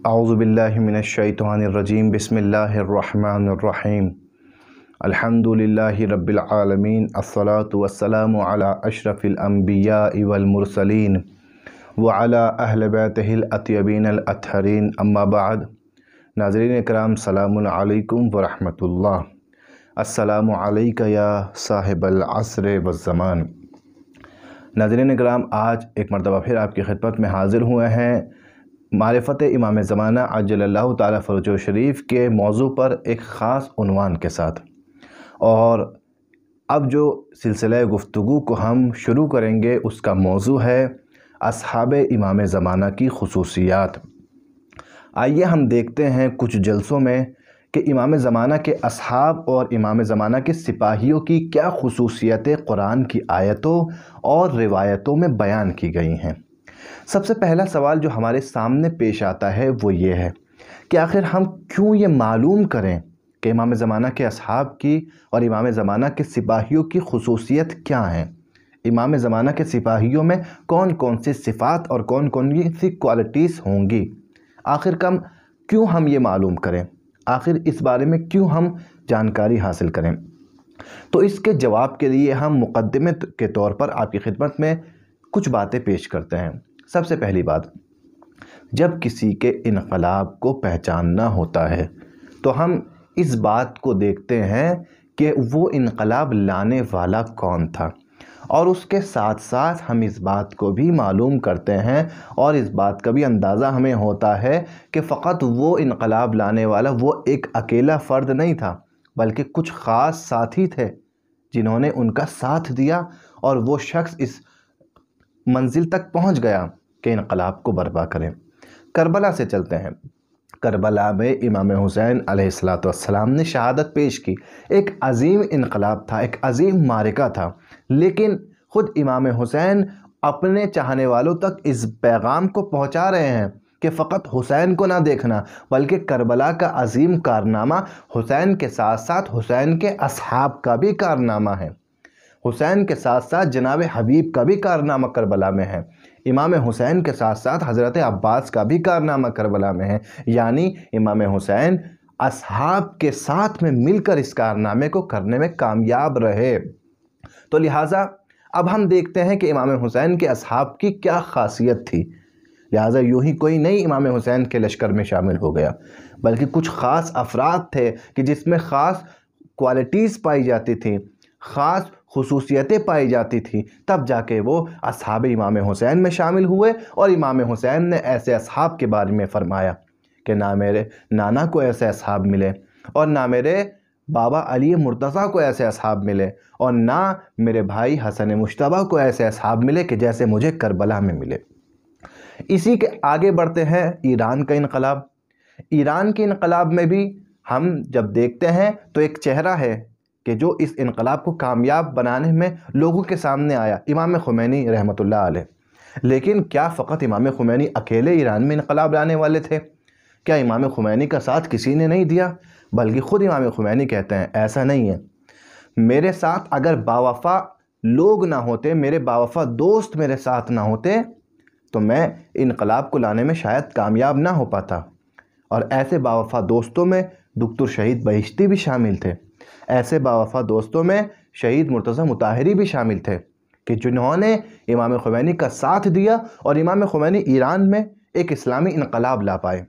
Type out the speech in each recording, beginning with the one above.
اعوذ باللہ من الشیطان الرجیم بسم اللہ الرحمن الرحیم الحمد للہ رب العالمین الصلاة والسلام علی اشرف الانبیاء والمرسلین وعلی اہل بیتہ الاطیبین الاطہرین اما بعد۔ ناظرین اکرام، سلام علیکم ورحمۃ اللہ۔ السلام علیکہ یا صاحب العصر والزمان۔ ناظرین اکرام، آج ایک مرتبہ پھر آپ کی خدمت میں حاضر ہوئے ہیں معرفت امام زمانہ عجل اللہ تعالیٰ فرجہ شریف کے موضوع پر ایک خاص عنوان کے ساتھ، اور اب جو سلسلہ گفتگو کو ہم شروع کریں گے اس کا موضوع ہے اصحاب امام زمانہ کی خصوصیات۔ آئیے ہم دیکھتے ہیں کچھ جلسوں میں کہ امام زمانہ کے اصحاب اور امام زمانہ کے سپاہیوں کی کیا خصوصیتیں قرآن کی آیتوں اور روایتوں میں بیان کی گئی ہیں۔ سب سے پہلا سوال جو ہمارے سامنے پیش آتا ہے وہ یہ ہے کہ آخر ہم کیوں یہ معلوم کریں کہ امام زمانہ کے اصحاب کی اور امام زمانہ کے سپاہیوں کی خصوصیت کیا ہیں، امام زمانہ کے سپاہیوں میں کون کون سی صفات اور کون کون سی کوالٹیز ہوں گی، آخر کیوں ہم یہ معلوم کریں، آخر اس بارے میں کیوں ہم جانکاری حاصل کریں۔ تو اس کے جواب کے لیے ہم مقدمے کے طور پر آپ کی خدمت میں کچھ باتیں پیش کرتے ہیں۔ سب سے پہلی بات، جب کسی کے انقلاب کو پہچاننا ہوتا ہے تو ہم اس بات کو دیکھتے ہیں کہ وہ انقلاب لانے والا کون تھا، اور اس کے ساتھ ساتھ ہم اس بات کو بھی معلوم کرتے ہیں اور اس بات کا بھی اندازہ ہمیں ہوتا ہے کہ فقط وہ انقلاب لانے والا وہ ایک اکیلا فرد نہیں تھا، بلکہ کچھ خاص ساتھی تھے جنہوں نے ان کا ساتھ دیا، اور وہ شخص اس منزل تک پہنچ گیا کہ انقلاب کو برپا کریں۔ کربلا سے چلتے ہیں۔ کربلا میں امام حسین علیہ السلام نے شہادت پیش کی۔ ایک عظیم انقلاب تھا، ایک عظیم معرکہ تھا، لیکن خود امام حسین اپنے چاہنے والوں تک اس پیغام کو پہنچا رہے ہیں کہ فقط حسین کو نہ دیکھنا، بلکہ کربلا کا عظیم کارنامہ حسین کے ساتھ ساتھ حسین کے اصحاب کا بھی کارنامہ ہے، حسین کے ساتھ ساتھ جناب حبیب کا بھی کارنامہ کربلا میں ہے، امام حسین کے ساتھ ساتھ حضرت عباس کا بھی کارنامہ کربلا میں ہے، یعنی امام حسین اصحاب کے ساتھ میں مل کر اس کارنامے کو کرنے میں کامیاب رہے۔ تو لہٰذا اب ہم دیکھتے ہیں کہ امام حسین کے اصحاب کی کیا خاصیت تھی۔ لہٰذا یوں ہی کوئی نہیں امام حسین کے لشکر میں شامل ہو گیا، بلکہ کچھ خاص افراد تھے کہ جس میں خاص کوالٹیز پائی جاتی تھیں، خاص خصوصیتیں پائی جاتی تھیں، تب جا کے وہ اصحاب امام حسین میں شامل ہوئے، اور امام حسین نے ایسے اصحاب کے بارے میں فرمایا کہ نہ میرے نانا کو ایسے اصحاب ملے، اور نہ میرے بابا علی مرتضیٰ کو ایسے اصحاب ملے، اور نہ میرے بھائی حسن مجتبیٰ کو ایسے اصحاب ملے کہ جیسے مجھے کربلا میں ملے۔ اسی کے آگے بڑھتے ہیں ایران کا انقلاب۔ ایران کے انقلاب میں بھی ہم جب دیکھتے ہیں تو ایک چہرہ ہے کہ جو اس انقلاب کو کامیاب بنانے میں لوگوں کے سامنے آیا، امام خمینی رحمۃ اللہ علیہ۔ لیکن کیا فقط امام خمینی اکیلے ایران میں انقلاب لانے والے تھے؟ کیا امام خمینی کا ساتھ کسی نے نہیں دیا؟ بلکہ خود امام خمینی کہتے ہیں ایسا نہیں ہے، میرے ساتھ اگر باوفا لوگ نہ ہوتے، میرے باوفا دوست میرے ساتھ نہ ہوتے تو میں انقلاب کو لانے میں شاید کامیاب نہ ہو پاتا۔ اور ایسے باوفا دوستوں میں دکتور شہید بہشتی بھی شامل تھے، ایسے باوفا دوستوں میں شہید مرتضیٰ مطہری بھی شامل تھے کہ جنہوں نے امام خمینی کا ساتھ دیا، اور امام خمینی ایران میں ایک اسلامی انقلاب لا پائے۔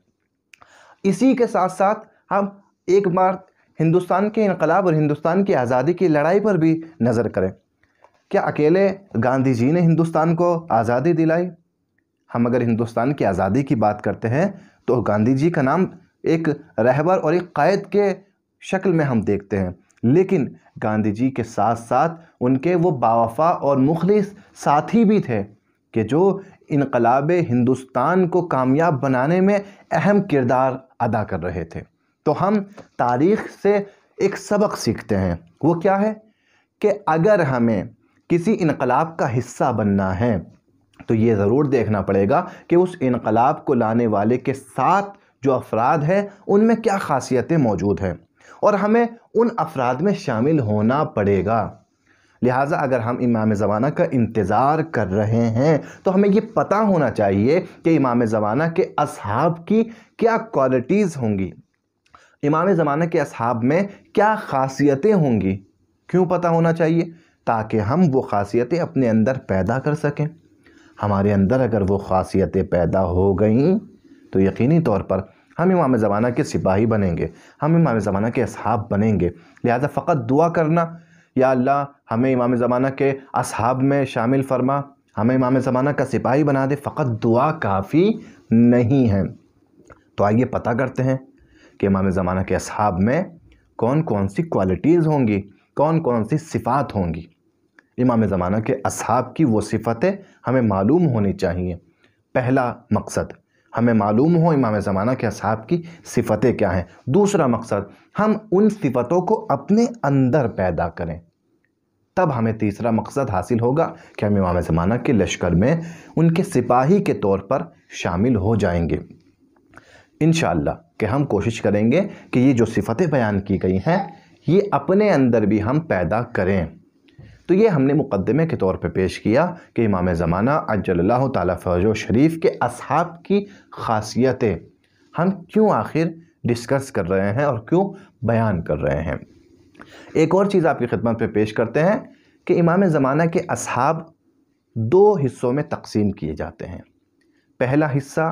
اسی کے ساتھ ساتھ ہم ایک بار ہندوستان کے انقلاب اور ہندوستان کی آزادی کی لڑائی پر بھی نظر کریں۔ کیا اکیلے گاندھی جی نے ہندوستان کو آزادی دلائی؟ ہم اگر ہندوستان کی آزادی کی بات کرتے ہیں تو گاندھی جی کا نام ایک رہبر اور ایک قائد کے شکل میں ہم دیکھتے ہیں، لیکن گاندھی جی کے ساتھ ساتھ ان کے وہ باوفا اور مخلص ساتھی بھی تھے کہ جو انقلاب ہندوستان کو کامیاب بنانے میں اہم کردار ادا کر رہے تھے۔ تو ہم تاریخ سے ایک سبق سیکھتے ہیں، وہ کیا ہے کہ اگر ہمیں کسی انقلاب کا حصہ بننا ہے تو یہ ضرور دیکھنا پڑے گا کہ اس انقلاب کو لانے والے کے ساتھ جو افراد ہیں ان میں کیا خاصیتیں موجود ہیں، اور ہمیں ان افراد میں شامل ہونا پڑے گا۔ لہٰذا اگر ہم امام زمانہ کا انتظار کر رہے ہیں تو ہمیں یہ پتہ ہونا چاہیے کہ امام زمانہ کے اصحاب کی کیا کوالٹیز ہوں گی، امام زمانہ کے اصحاب میں کیا خاصیتیں ہوں گی۔ کیوں پتہ ہونا چاہیے؟ تاکہ ہم وہ خاصیتیں اپنے اندر پیدا کر سکیں۔ ہمارے اندر اگر وہ خاصیتیں پیدا ہو گئیں تو یقینی طور پر ہم امام زمانہ کے سپاہی بنیں گے، ہم امام زمانہ کے اصحاب بنیں گے۔ لہٰذا فقط دعا کرنا، یا اللہ ہمیں امام زمانہ کے اصحاب میں شامل فرما، ہمیں امام زمانہ کا سپاہی بنا دے، فقط دعا کافی نہیں ہے۔ تو آئیے پتہ کرتے ہیں کہ امام زمانہ کے اصحاب میں کون کون سی کوالٹیز ہوں گی، کون کون سی صفات ہوں گی۔ امام زمانہ کے اصحاب کی وہ صفتیں ہمیں معلوم ہونی چاہیے۔ پہلا مقصد ہمیں معلوم ہو امام زمانہ کے اصحاب کی صفتیں کیا ہیں۔ دوسرا مقصد ہم ان صفتوں کو اپنے اندر پیدا کریں، تب ہمیں تیسرا مقصد حاصل ہوگا کہ ہم امام زمانہ کے لشکر میں ان کے سپاہی کے طور پر شامل ہو جائیں گے۔ انشاءاللہ کہ ہم کوشش کریں گے کہ یہ جو صفتیں بیان کی گئی ہیں یہ اپنے اندر بھی ہم پیدا کریں۔ تو یہ ہم نے مقدمے کے طور پہ پیش کیا کہ امام زمانہ عجل اللہ تعالیٰ فرجہ شریف کے اصحاب کی خاصیتیں ہم کیوں آخر ڈسکس کر رہے ہیں اور کیوں بیان کر رہے ہیں۔ ایک اور چیز آپ کی خدمت پہ پیش کرتے ہیں کہ امام زمانہ کے اصحاب دو حصوں میں تقسیم کیے جاتے ہیں۔ پہلا حصہ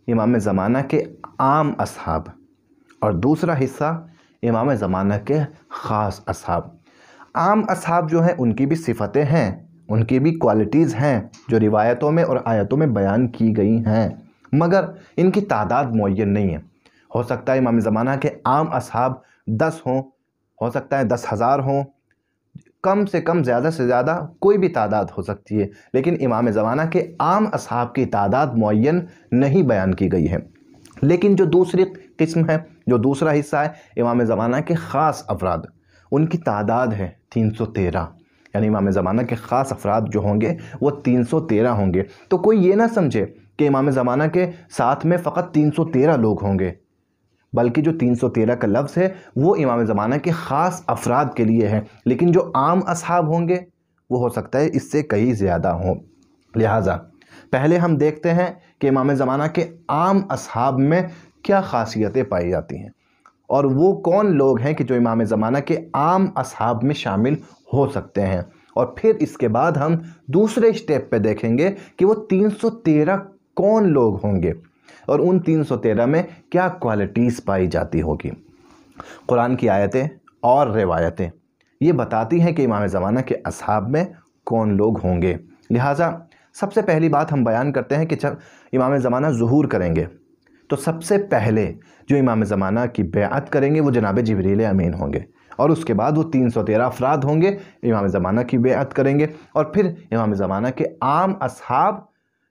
امام زمانہ کے عام اصحاب اور دوسرا حصہ امام زمانہ کے خاص اصحاب۔ عام اصحاب جو ہیں ان کی بھی صفتیں ہیں، ان کی بھی کوالٹیز ہیں جو روایتوں میں اور آیتوں میں بیان کی گئی ہیں، مگر ان کی تعداد معین نہیں ہے۔ ہو سکتا ہے امام زمانہ کے عام اصحاب 10 ہوں، ہو سکتا ہے 10,000 ہوں، کم سے کم زیادہ سے زیادہ کوئی بھی تعداد ہو سکتی ہے، لیکن امام زمانہ کے عام اصحاب کی تعداد معین نہیں بیان کی گئی ہے۔ لیکن جو دوسری قسم ہے، جو دوسرا حصہ ہے امام زمانہ کے خاص افراد، ان کی تعداد ہے 313، یعنی امام زمانہ کے خاص افراد جو ہوں گے وہ 313 ہوں گے۔ تو کوئی یہ نہ سمجھے کہ امام زمانہ کے ساتھ میں فقط 313 لوگ ہوں گے، بلکہ جو 313 کا لفظ ہے وہ امام زمانہ کے خاص افراد کے لیے ہے، لیکن جو عام اصحاب ہوں گے وہ ہو سکتا ہے اس سے کہیں زیادہ ہوں۔ لہٰذا پہلے ہم دیکھتے ہیں کہ امام زمانہ کے عام اصحاب میں کیا خاصیتیں پائی جاتی ہیں اور وہ کون لوگ ہیں کہ جو امام زمانہ کے عام اصحاب میں شامل ہو سکتے ہیں، اور پھر اس کے بعد ہم دوسرے اسٹیپ پہ دیکھیں گے کہ وہ 313 کون لوگ ہوں گے اور ان 313 میں کیا کوالٹیز پائی جاتی ہوگی۔ قرآن کی آیتیں اور روایتیں یہ بتاتی ہیں کہ امام زمانہ کے اصحاب میں کون لوگ ہوں گے۔ لہٰذا سب سے پہلی بات ہم بیان کرتے ہیں کہ جب امام زمانہ ظہور کریں گے تو سب سے پہلے جو امام زمانہ کی بیعت کریں گے وہ جناب جبریل امین ہوں گے، اور اس کے بعد وہ 313 افراد ہوں گے امام زمانہ کی بیعت کریں گے، اور پھر امام زمانہ کے عام اصحاب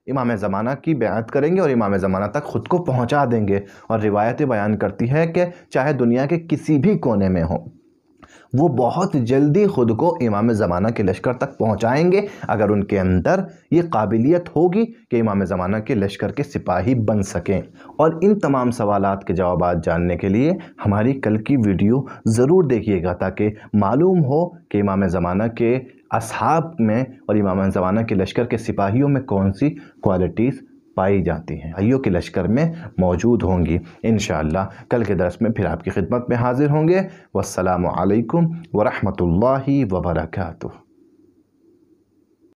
امام زمانہ کی بیعت کریں گے اور امام زمانہ تک خود کو پہنچا دیں گے۔ اور روایتیں بیان کرتی ہے کہ چاہے دنیا کے کسی بھی کونے میں ہوں وہ بہت جلدی خود کو امام زمانہ کے لشکر تک پہنچائیں گے اگر ان کے اندر یہ قابلیت ہوگی کہ امام زمانہ کے لشکر کے سپاہی بن سکیں۔ اور ان تمام سوالات کے جوابات جاننے کے لیے ہماری کل کی ویڈیو ضرور دیکھیے گا تاکہ معلوم ہو کہ امام زمانہ کے اصحاب میں اور امام زمانہ کے لشکر کے سپاہیوں میں کون سی کوالٹیز پائی جاتی ہیں، بھائیوں کے لشکر میں موجود ہوں گی۔ انشاءاللہ کل کے درس میں پھر آپ کی خدمت میں حاضر ہوں گے۔ والسلام علیکم ورحمۃ اللہ وبرکاتہ۔